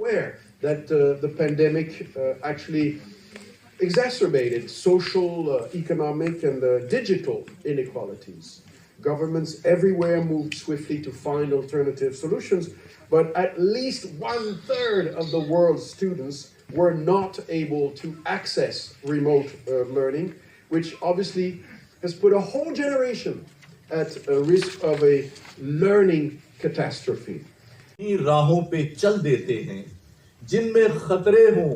aware that the pandemic actually exacerbated social, economic, and digital inequalities. Governments everywhere moved swiftly to find alternative solutions, but at least 1/3 of the world's students were not able to access remote learning, which obviously has put a whole generation at a risk of a learning catastrophe. राहों पे चल देते हैं, जिनमें खतरे हों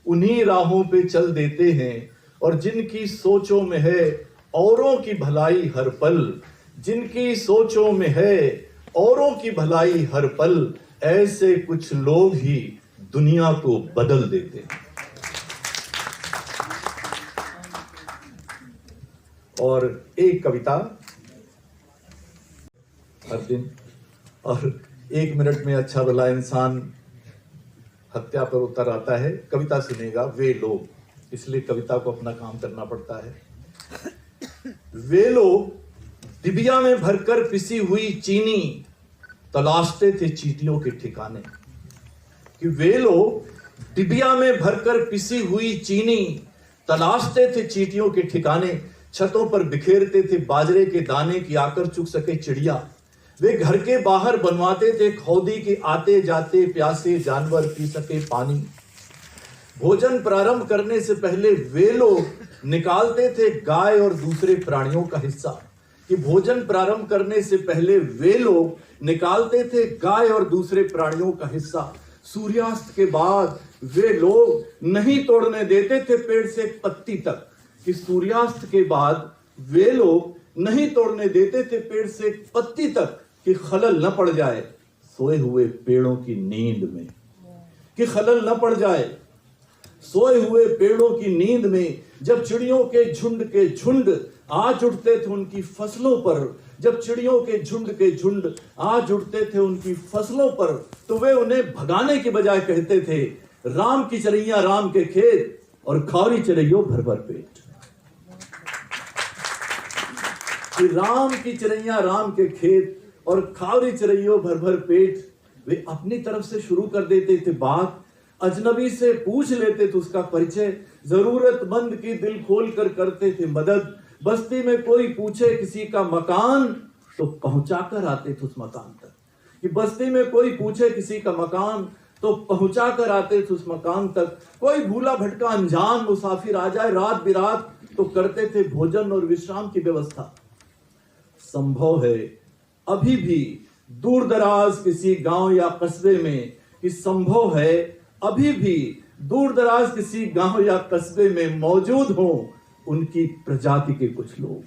उन्हीं राहों पे चल देते हैं, और जिनकी सोचों में है औरों की भलाई हर पल, जिनकी सोचों में है औरों की भलाई हर पल, ऐसे कुछ लोग ही दुनिया को बदल देते हैं। और एक कविता हर दिन, और 1 मिनट में अच्छा भला इंसान हत्या पर उतर आता है। कविता सुनेगा वे लोग, इसलिए कविता को अपना काम करना पड़ता है। वे लोग डिबिया में भरकर पिसी हुई चीनी तलाशते थे चींटियों के ठिकाने, कि वे लोग डिबिया में भरकर पिसी हुई चीनी तलाशते थे चींटियों के ठिकाने, छतों पर बिखेरते थे बाजरे के दाने की आकर चुग सके चिड़िया, वे घर के बाहर बनवाते थे खौदी के आते जाते प्यासे जानवर पी सके पानी। भोजन प्रारंभ करने से पहले वे लोग निकालते थे गाय और दूसरे प्राणियों का हिस्सा, कि भोजन प्रारंभ करने से पहले वे लोग निकालते थे गाय और दूसरे प्राणियों का हिस्सा। सूर्यास्त के बाद वे लोग नहीं तोड़ने देते थे पेड़ से पत्ती तक, कि सूर्यास्त के बाद वे लोग नहीं तोड़ने देते थे पेड़ से पत्ती तक, कि खलल न पड़ जाए सोए हुए पेड़ों की नींद में, कि खलल न पड़ जाए सोए हुए पेड़ों की नींद में। जब चिड़ियों के झुंड आज उठते थे उनकी फसलों पर, जब चिड़ियों के झुंड आज उठते थे उनकी फसलों पर, तो वे उन्हें भगाने के बजाय कहते थे राम की चिड़ैया राम के खेत, और खारी चिड़ैयों भर भर पेट। कि राम की चिड़ैया राम के खेत और खावरी चिड़ैयों भर भर पेट। वे अपनी तरफ से शुरू कर देते थे बात, अजनबी से पूछ लेते थे उसका परिचय, जरूरतमंद की दिल खोल कर करते थे मदद। बस्ती में कोई पूछे किसी का मकान, तो पहुंचा कर आते थे उस मकान तक, कि बस्ती में कोई पूछे किसी का मकान, तो पहुंचा कर आते थे उस मकान तक। कोई भूला भटका अनजान मुसाफिर आ जाए रात बिरात, तो करते थे भोजन और विश्राम की व्यवस्था। संभव है अभी भी दूर दराज किसी गांव या कस्बे में, कि संभव है अभी भी दूर दराज किसी गांव या कस्बे में मौजूद हो उनकी प्रजाति के कुछ लोग,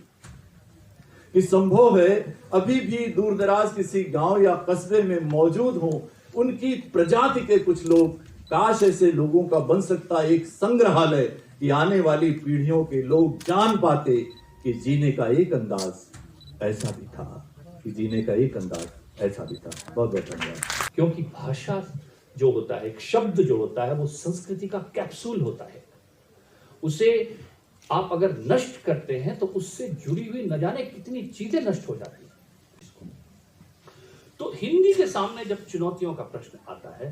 कि संभव है अभी भी दूर दराज किसी गांव या कस्बे में मौजूद हो उनकी प्रजाति के कुछ लोग। काश ऐसे लोगों का बन सकता एक संग्रहालय, कि आने वाली पीढ़ियों के लोग जान पाते कि जीने का एक अंदाज ऐसा भी था, कि जीने का एक अंदाज ऐसा भी था। बहुत बहुत धन्यवाद। क्योंकि भाषा जो होता है, एक शब्द जो होता है, वो संस्कृति का कैप्सूल होता है। उसे आप अगर नष्ट करते हैं तो उससे जुड़ी हुई न जाने कितनी चीजें नष्ट हो जाती हैं। तो हिंदी के सामने जब चुनौतियों का प्रश्न आता है,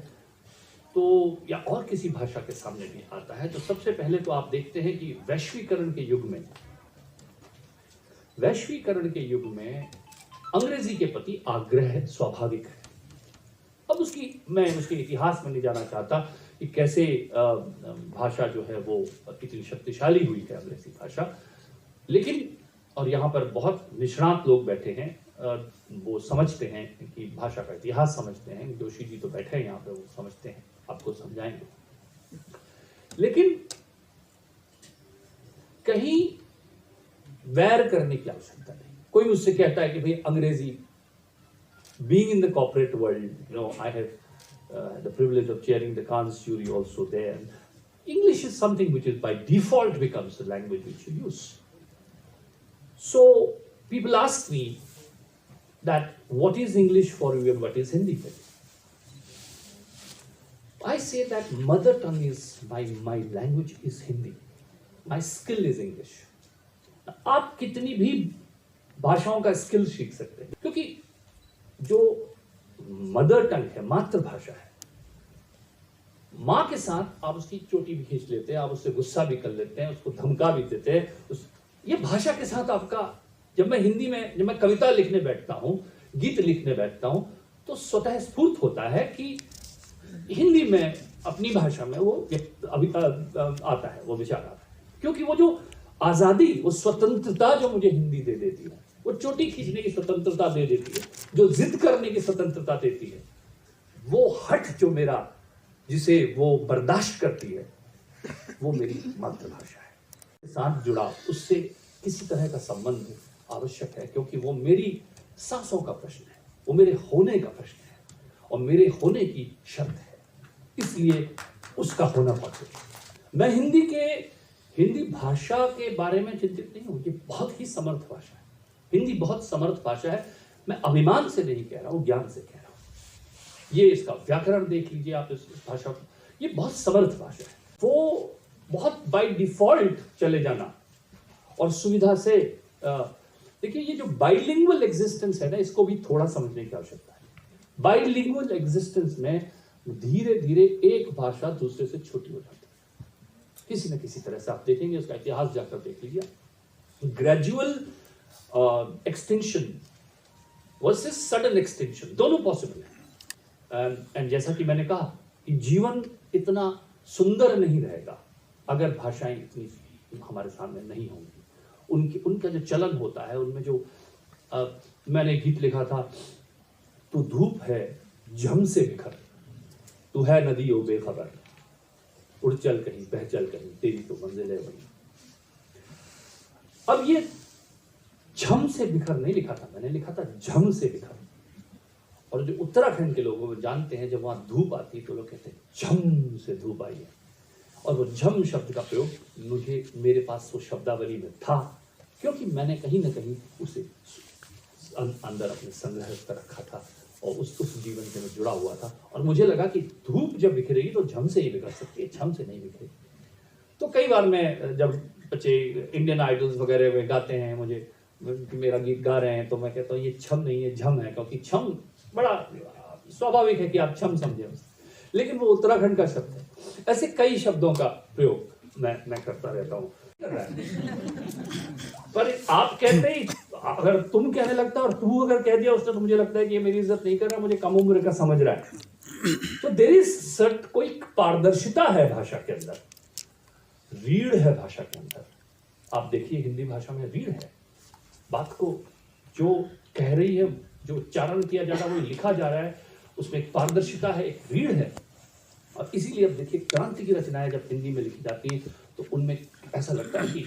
तो या और किसी भाषा के सामने भी आता है, तो सबसे पहले तो आप देखते हैं कि वैश्वीकरण के युग में अंग्रेजी के प्रति आग्रह स्वाभाविक है। अब मैं उसके इतिहास में नहीं जाना चाहता कि कैसे भाषा जो है वो कितनी शक्तिशाली हुई है अंग्रेजी भाषा, लेकिन और यहाँ पर बहुत निष्णात लोग बैठे हैं, वो समझते हैं कि भाषा का इतिहास समझते हैं। जोशी जी तो बैठे हैं यहाँ पे, वो समझते हैं, आपको समझाएंगे। लेकिन कहीं वैर करने की आवश्यकता नहीं। कोई मुझसे कहता है कि भाई अंग्रेजी, being in the corporate world, you know, I have the privilege of chairing the Khan's jury also there. English is something which is by default becomes the language which you use. So people ask me that what is English for you and what is Hindi for you? I say that mother tongue is my language is Hindi. My skill is English. आप कितनी भी भाषाओं का skill सीख सकते हैं, क्योंकि जो मदर टंग है, मातृभाषा है, माँ के साथ आप उसकी चोटी भी खींच लेते हैं, आप उससे गुस्सा भी कर लेते हैं, उसको धमका भी देते हैं। ये भाषा के साथ आपका, जब मैं हिंदी में, जब मैं कविता लिखने बैठता हूँ, गीत लिखने बैठता हूँ, तो स्वतः स्फूर्त होता है कि हिंदी में, अपनी भाषा में वो अभी आता है, वो विचार आता है। क्योंकि वो जो आज़ादी, वो स्वतंत्रता जो मुझे हिंदी दे देती है, वो चोटी खींचने की स्वतंत्रता दे देती है, जो जिद करने की स्वतंत्रता देती है, वो हठ जो मेरा, जिसे वो बर्दाश्त करती है, वो मेरी मातृभाषा है। साथ जुड़ा, उससे किसी तरह का संबंध आवश्यक है, क्योंकि वो मेरी सांसों का प्रश्न है, वो मेरे होने का प्रश्न है, और मेरे होने की शर्त है, इसलिए उसका होना पड़ता है। मैं हिंदी भाषा के बारे में चिंतित नहीं हूँ। ये बहुत ही समर्थ भाषा है, हिंदी बहुत समर्थ भाषा है। मैं अभिमान से नहीं कह रहा हूँ, ज्ञान से कह रहा हूँ। ये इसका व्याकरण देख लीजिए आप, इस भाषा को, ये बहुत समर्थ भाषा है। वो बहुत बाय डिफॉल्ट चले जाना और सुविधा से, देखिए ये जो बाइलिंगुअल एग्जिस्टेंस है ना, इसको भी थोड़ा समझने की आवश्यकता है। बाइलिंगुअल एग्जिस्टेंस में धीरे धीरे एक भाषा दूसरे से छोटी हो जाती है, किसी न किसी तरह से। आप देखेंगे, उसका इतिहास जाकर देख लीजिए। Gradual extension versus sudden extension, दोनों पॉसिबल है। एंड जैसा कि मैंने कहा कि जीवन इतना सुंदर नहीं रहेगा अगर भाषाएं इतनी हमारे सामने नहीं होंगी। उनका जो चलन होता है, उनमें जो मैंने गीत लिखा था, तू धूप है झम से बिखर, तू है नदी ओ बेखबर, उड़ चल कहीं बह चल कहीं, तेरी तो मंजिल है वही। अब ये झम से बिखर नहीं लिखा था, मैंने लिखा था झम से बिखर। और जो उत्तराखंड के लोग जानते हैं, जब वहां धूप आती है तो लोग कहते हैं झम से धूप आई है। और वो झम शब्द का प्रयोग मेरे पास वो शब्दावली में था, क्योंकि मैंने कहीं ना कहीं उसे अंदर अपने संग्रह कर रखा था और उस जीवन से मैं जुड़ा हुआ था। और मुझे लगा कि धूप जब बिखरेगी तो झम से ही बिखर सकती है, झम से नहीं बिखरेगी। तो कई बार मैं, जब बच्चे इंडियन आइडल्स वगैरह में गाते हैं, मुझे मेरा गीत गा रहे हैं, तो मैं कहता हूँ ये छम नहीं है झम है, क्योंकि छम बड़ा स्वाभाविक है कि आप छम समझे, लेकिन वो उत्तराखंड का शब्द है। ऐसे कई शब्दों का प्रयोग मैं करता रहता हूँ। पर आप कहते ही, अगर तुम कहने लगता और तू अगर कह दिया उसने, तो मुझे लगता है कि ये मेरी इज्जत नहीं कर रहा, मुझे कम उम्र का समझ रहा है। तो देयर इज सर्ट, कोई पारदर्शिता है भाषा के अंदर, रीढ़ है भाषा के अंदर। आप देखिए हिंदी भाषा में रीढ़ है, बात को जो कह रही है, जो उच्चारण किया जा रहा है, वो लिखा जा रहा है, उसमें एक पारदर्शिता है, एक रीढ़ है। और इसीलिए अब देखिए क्रांति की रचनाएं जब हिंदी में लिखी जाती हैं तो उनमें ऐसा लगता है कि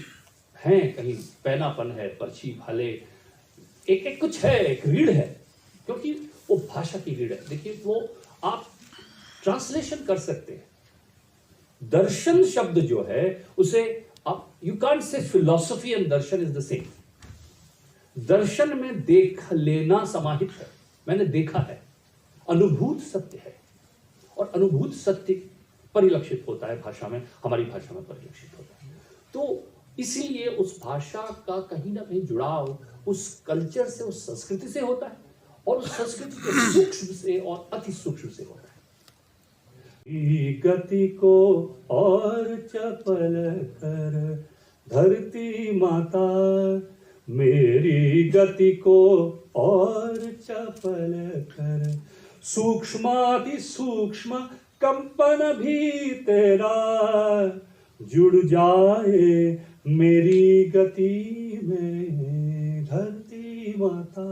है कहीं पैनापन है, पर्ची भाले, एक कुछ है, एक रीढ़ है, क्योंकि वो भाषा की रीढ़ है। देखिए वो आप ट्रांसलेशन कर सकते हैं। दर्शन शब्द जो है उसे आप, you can't say philosophy and darshan is the same. दर्शन में देख लेना समाहित है, मैंने देखा है, अनुभूत सत्य है, और अनुभूत सत्य परिलक्षित होता है भाषा में, हमारी भाषा में परिलक्षित होता है। तो इसीलिए उस भाषा का कहीं ना कहीं जुड़ाव उस कल्चर से, उस संस्कृति से होता है, और उस संस्कृति के सूक्ष्म से और अति सूक्ष्म से होता है। गति को और चपल कर धरती माता, मेरी गति को और चपल कर, सूक्ष्माति सूक्ष्म कंपन भी तेरा जुड़ जाए मेरी गति में धरती माता।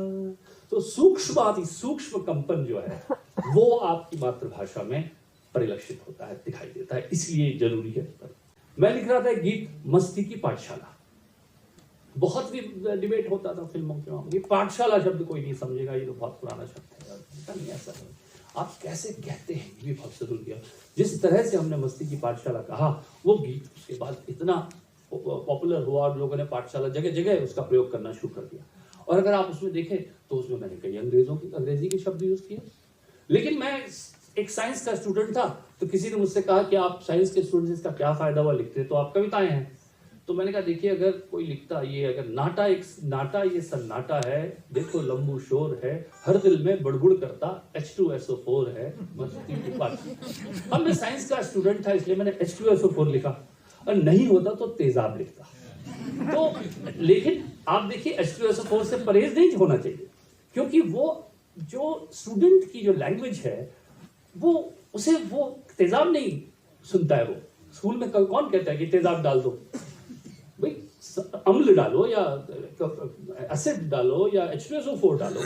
तो सूक्ष्माति सूक्ष्म कंपन जो है वो आपकी मातृभाषा में परिलक्षित होता है, दिखाई देता है, इसलिए जरूरी है। मैं लिख रहा था एक गीत, मस्ती की पाठशाला। बहुत भी डिबेट होता था फिल्मों के मामले, पाठशाला शब्द कोई नहीं समझेगा, ये तो बहुत पुराना शब्द है, नहीं ऐसा नहीं। आप कैसे कहते हैं ये भी बहुत जरूरी है। जिस तरह से हमने मस्ती की पाठशाला कहा, वो गीत उसके बाद इतना पॉपुलर हुआ और लोगों ने पाठशाला जगह जगह उसका प्रयोग करना शुरू कर दिया। और अगर आप उसमें देखें तो उसमें मैंने कई अंग्रेजी के शब्द यूज किए। लेकिन मैं एक साइंस का स्टूडेंट था, तो किसी ने मुझसे कहा कि आप साइंस के स्टूडेंट, इसका क्या फायदा हुआ लिखते हैं, तो आप कविताएं हैं। तो मैंने कहा देखिए अगर कोई लिखता ये अगर नाटा ये सन्नाटा है, देखो लंबू शोर है, हर दिल में बड़बुड़ करता H2SO4 है, मस्ती की बात। अब मैं साइंस का स्टूडेंट था इसलिए मैंने H2SO4 लिखा, और नहीं होता तो तेजाब लिखता। तो लेकिन आप देखिए H2SO4 से परहेज नहीं होना चाहिए, क्योंकि वो जो स्टूडेंट की जो लैंग्वेज है वो उसे वो तेजाब नहीं सुनता है। वो स्कूल में कौन कहता है कि तेजाब डाल दो, भाई अम्ल डालो या एसिड डालो या H2SO4 डालो,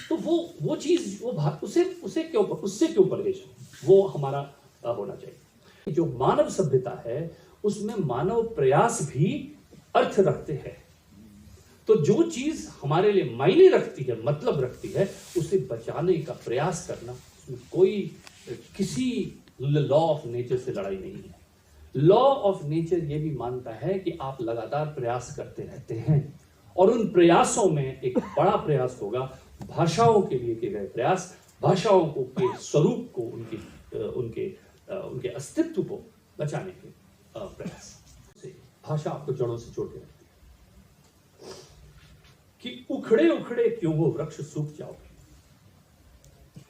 तो वो चीज वो उससे क्यों परहेज, वो हमारा होना चाहिए। जो मानव सभ्यता है उसमें मानव प्रयास भी अर्थ रखते हैं। तो जो चीज हमारे लिए मायने रखती है, मतलब रखती है, उसे बचाने का प्रयास करना, उसमें कोई किसी लॉ ऑफ नेचर से लड़ाई नहीं है। लॉ ऑफ नेचर ये भी मानता है कि आप लगातार प्रयास करते रहते हैं, और उन प्रयासों में एक बड़ा प्रयास होगा भाषाओं के लिए किए गए प्रयास, भाषाओं को के स्वरूप को, उनके अस्तित्व को बचाने के प्रयास से। भाषा आपको जड़ों से जोड़ के रखती है कि उखड़े उखड़े क्यों हो वृक्ष सूख जाओगे,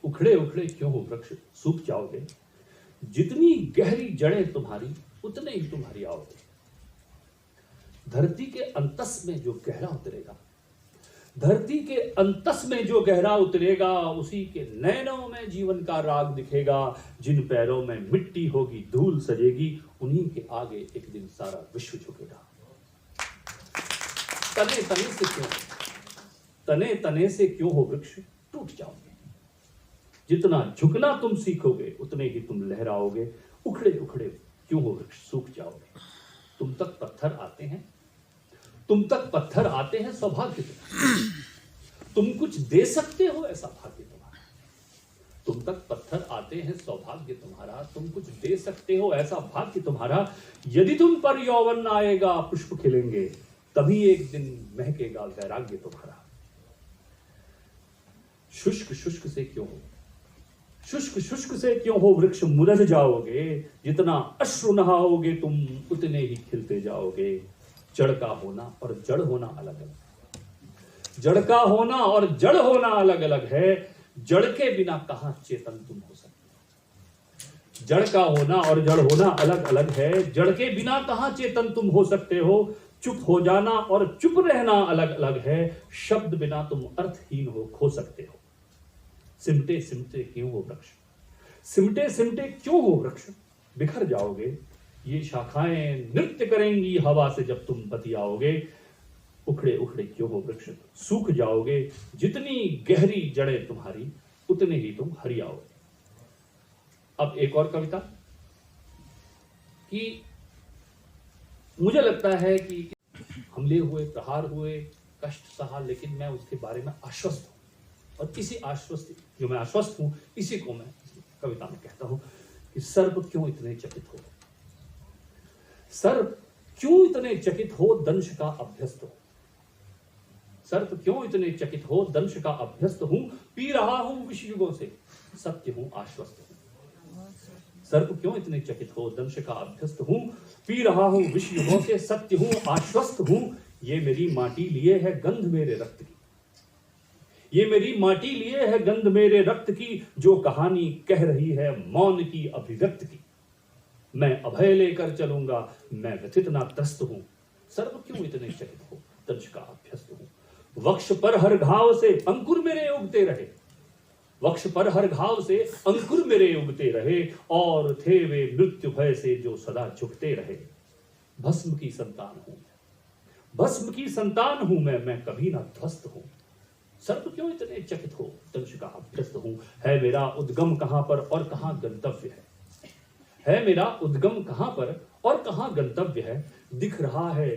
उखड़े उखड़े क्यों हो वृक्ष सूख जाओगे, जितनी गहरी जड़ें तुम्हारी उतने ही तुम हरियाओगे। धरती के अंतस में जो गहरा उतरेगा, धरती के अंतस में जो गहरा उतरेगा, उसी के नैनों में जीवन का राग दिखेगा। जिन पैरों में मिट्टी होगी धूल सजेगी, उन्हीं के आगे एक दिन सारा विश्व झुकेगा। तने तने से क्यों हो वृक्ष टूट जाओगे, जितना झुकना तुम सीखोगे उतने ही तुम लहराओगे। उखड़े उखड़े क्यों हो वृक्ष सूख जाओगे। तुम तक पत्थर आते हैं, तुम तक पत्थर आते हैं सौभाग्य तुम्हारा, तुम कुछ दे सकते हो ऐसा भाग्य तुम्हारा। तुम तक पत्थर आते हैं सौभाग्य तुम्हारा, तुम कुछ दे सकते हो ऐसा भाग्य तुम्हारा। यदि तुम पर यौवन आएगा पुष्प खिलेंगे, तभी एक दिन महकेगा वैराग्य तुम्हारा। शुष्क शुष्क से क्यों हो, शुष्क शुष्क से क्यों हो वृक्ष मुरझ जाओगे, जितना अश्रु नहाओगे तुम उतने ही खिलते जाओगे। जड़ का होना और जड़ होना अलग अलग, जड़ का होना और जड़ होना अलग अलग है। जड़ के बिना कहां चेतन तुम हो सकते, जड़ का होना और जड़ होना अलग अलग है। जड़ के बिना कहां चेतन तुम हो सकते हो। चुप हो जाना और चुप रहना अलग अलग है। शब्द बिना तुम अर्थहीन हो खो सकते हो। सिमटे सिमटे क्यों हो वृक्ष, सिमटे सिमटे क्यों हो वृक्ष, बिखर जाओगे। ये शाखाएं नृत्य करेंगी हवा से जब तुम बतियाओगे। उखड़े उखड़े क्यों हो वृक्ष सूख जाओगे, जितनी गहरी जड़ें तुम्हारी उतने ही तुम हरियाओगे। अब एक और कविता कि मुझे लगता है कि हमले हुए, प्रहार हुए, कष्ट सहा, लेकिन मैं उसके बारे में आश्वस्त हूं, और इसी आश्वस्त जो मैं आश्वस्त हूं इसी को मैं कविता में कहता हूं कि सर्प क्यों इतने चकित हो, सर्प क्यों इतने चकित हो दंश का अभ्यस्त हो। सर्प क्यों इतने चकित हो दंश का अभ्यस्त हूं, पी रहा हूं विष युगों से सत्य हूं आश्वस्त हूं। सर्प क्यों इतने चकित हो दंश का अभ्यस्त हूं, पी रहा हूं विष युगों से सत्य हूं आश्वस्त हूं। ये मेरी माटी लिए है गंध मेरे रक्त की, ये मेरी माटी लिए है गंध मेरे रक्त की, जो कहानी कह रही है मौन की अभिव्यक्त की। मैं अभय लेकर चलूंगा, मैं व्यथित ना त्रस्त हूं। सर्व क्यों इतने चकित हो दंश का अभ्यस्त हूं। वक्ष पर हर घाव से अंकुर मेरे उगते रहे, वक्ष पर हर घाव से अंकुर मेरे उगते रहे, और थे वे मृत्यु भय से जो सदा झुकते रहे। भस्म की संतान हूं, भस्म की संतान हूं मैं कभी ना ध्वस्त हूं। सर्प क्यों इतने चकित हो दंश का अभ्यस्त हूं। है मेरा उद्गम कहां पर और कहां गंतव्य है मेरा उद्गम कहां पर और कहां गंतव्य है। दिख रहा है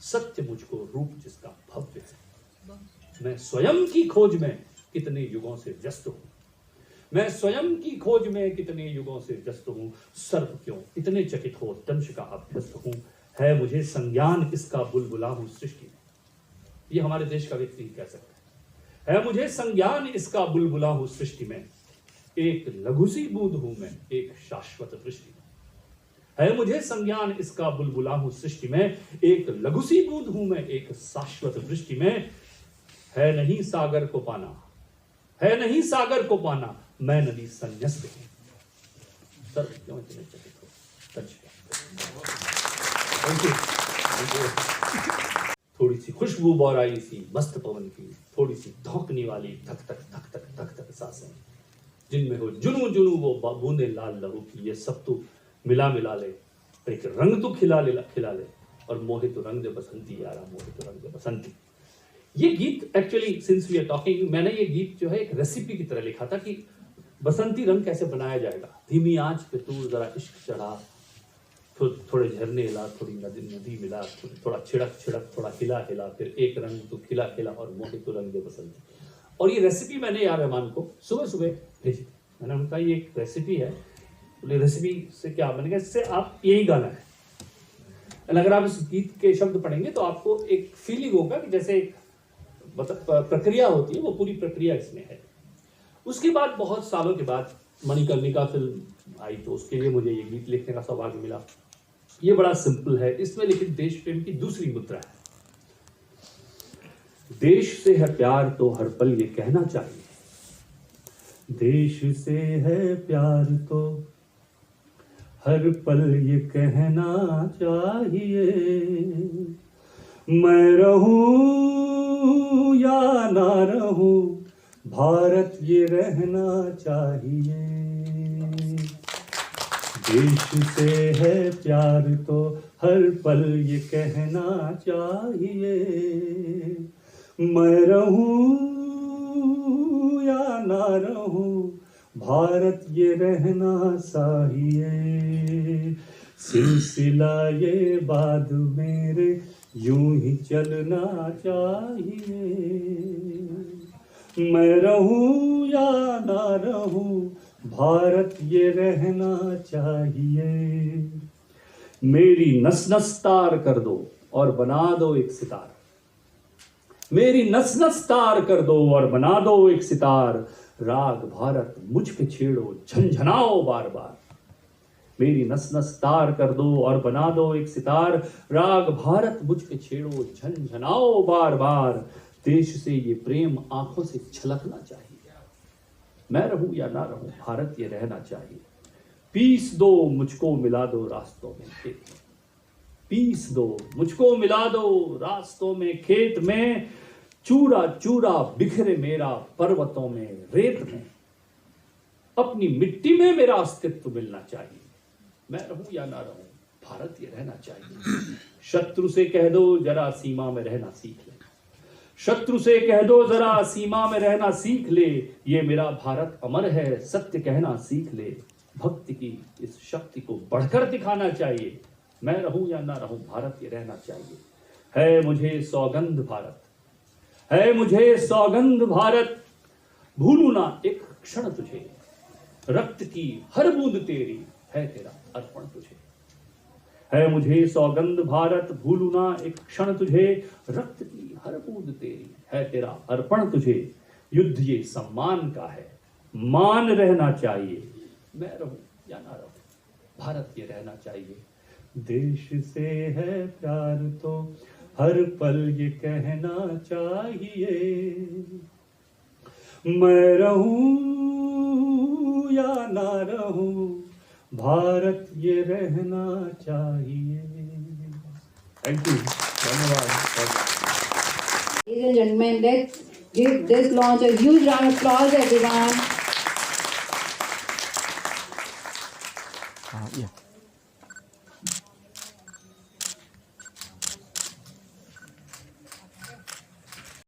सत्य मुझको रूप जिसका भव्य है। मैं स्वयं की खोज में कितने युगों से व्यस्त हूं, मैं स्वयं की खोज में कितने युगों से व्यस्त हूं। सर्प क्यों इतने चकित हो दंश का अभ्यस्त हूं। है मुझे संज्ञान इसका बुलबुला हूं सृष्टि में, ये हमारे देश का व्यक्ति कह सकता है मुझे संज्ञान इसका बुलबुला हूं सृष्टि में। एक लघु सी बूंद हूं मैं एक शाश्वत दृष्टि में। है मुझे संज्ञान इसका, बुलबुला हूं सृष्टि में, एक लघु सी बूंद हूं मैं एक शाश्वत वृष्टि में। है नहीं सागर को पाना, है नहीं सागर को पाना, मैं नदी संन्यस्त हूं। सर क्यों इतने चकित हो? Thank you. थोड़ी सी खुशबू बौराई सी मस्त पवन की, थोड़ी सी धौंकने वाली धक धक धक धक धक धक सांसें, जिनमें हो जुनू जुनू वो बूंदे लाल लहू की, ये सब तू मिला मिला ले, एक रंग तो खिला ले, और मोहे तो रंग दे बसंती यारा, मोहे तो रंग दे बसंती। ये गीत actually since we are talking, मैंने ये गीत जो है एक रेसिपी की तरह लिखा था कि बसंती रंग कैसे बनाया जाएगा। धीमी आंच पे तू जरा इश्क चढ़ा, थोड़े झरने हिला, थोड़ी नदी मिला, थोड़ा छिड़क, थोड़ा हिला, फिर एक रंग तो खिला और मोहे तो रंग दे बसंती। और ये रेसिपी मैंने यार रहमान को सुबह भेजी। मैंने उनका ये एक रेसिपी है, बोले रेसिपी से क्या, मैंने कहा इससे आप यही गाना है, अगर आप इस गीत के शब्द पढ़ेंगे तो आपको एक फीलिंग होगा कि जैसे एक प्रक्रिया होती है, वो पूरी प्रक्रिया इसमें है। उसके बाद बहुत सालों के बाद मणिकर्णिका फिल्म आई, तो उसके लिए मुझे ये गीत लिखने का सौभाग्य मिला। ये बड़ा सिंपल है, इसमें लेकिन देश प्रेम की दूसरी मुद्रा है। देश से है प्यार तो हर पल ये कहना चाहिए, देश से है प्यार तो हर पल ये कहना चाहिए। मैं रहूं या ना रहूं, भारत ये रहना चाहिए। देश से है प्यार तो हर पल ये कहना चाहिए। मैं रहूं या ना रहूं, भारत ये रहना चाहिए। सिलसिला ये बाद मेरे यूं ही चलना चाहिए। मैं रहूं या ना रहूं, भारत ये रहना चाहिए। मेरी नस नस तार कर दो और बना दो एक सितार, मेरी नस नस तार कर दो और बना दो एक सितार। राग भारत मुझ पे छेड़ो झंझनाओ बार बार, मेरी नस नस तार कर दो और बना दो एक सितार। राग भारत मुझ पे छेड़ो झंझनाओ बार बार। देश से ये प्रेम आंखों से छलकना चाहिए। मैं रहूं या ना रहूं, भारत ये रहना चाहिए। पीस दो मुझको मिला दो रास्तों में खेत में, पीस दो मुझको मिला दो रास्तों में खेत में। चूरा चूरा बिखरे मेरा पर्वतों में रेत में, अपनी मिट्टी में मेरा अस्तित्व मिलना चाहिए। मैं रहूं या ना रहूं, भारत ये रहना चाहिए। शत्रु से कह दो जरा सीमा में रहना सीख ले, शत्रु से कह दो जरा सीमा में रहना सीख ले। ये मेरा भारत अमर है, सत्य कहना सीख ले। भक्ति की इस शक्ति को बढ़कर दिखाना चाहिए। मैं रहूं या ना रहूं, भारत ये रहना चाहिए। है मुझे सौगंध भारत, है मुझे सौगंध भारत, भूलूं ना एक क्षण तुझे। रक्त की हर बूंद तेरी है तेरा अर्पण तुझे। है मुझे सौगंध भारत, भूलूं ना एक क्षण तुझे। रक्त की हर बूंद तेरी है तेरा अर्पण तुझे। युद्ध ये सम्मान का है, मान रहना चाहिए। मैं रहूं या ना रहूं, भारत ये रहना चाहिए। देश से है प्यार तो हर पल ये कहना चाहिए। मैं रहूं या ना रहूं, भारत ये रहना चाहिए। थैंक यू, धन्यवाद। Ladies and gentlemen, let's give this launch a huge round of applause, everyone.